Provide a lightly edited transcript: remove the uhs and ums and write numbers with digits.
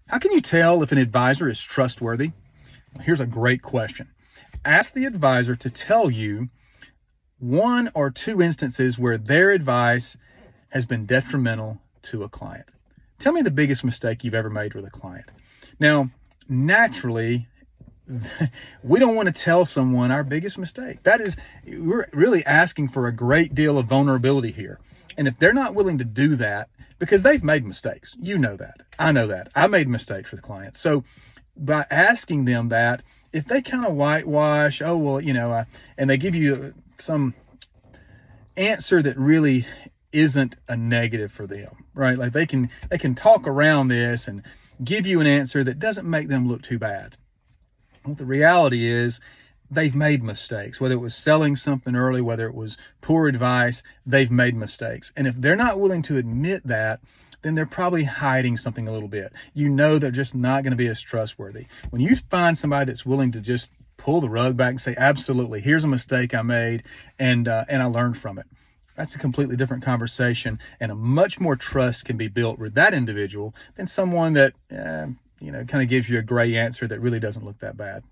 How can you tell if an advisor is trustworthy? Well, here's a great question. Ask the advisor to tell you one or two instances where their advice has been detrimental to a client. Tell me the biggest mistake you've ever made with a client. Now, naturally, we don't want to tell someone our biggest mistake. We're really asking for a great deal of vulnerability here. And if they're not willing to do that, because they've made mistakes, you know that, I know that, I made mistakes with clients. So by asking them that, if they kind of whitewash, oh, well, and they give you some answer that really isn't a negative for them, right? Like they can talk around this and give you an answer that doesn't make them look too bad. Well, the reality is they've made mistakes, whether it was selling something early, whether it was poor advice, they've made mistakes. And if they're not willing to admit that, then they're probably hiding something a little bit. You know, they're just not going to be as trustworthy. When you find somebody that's willing to just pull the rug back and say, absolutely, here's a mistake I made, and I learned from it, that's a completely different conversation, and a much more trust can be built with that individual than someone that, kind of gives you a gray answer that really doesn't look that bad.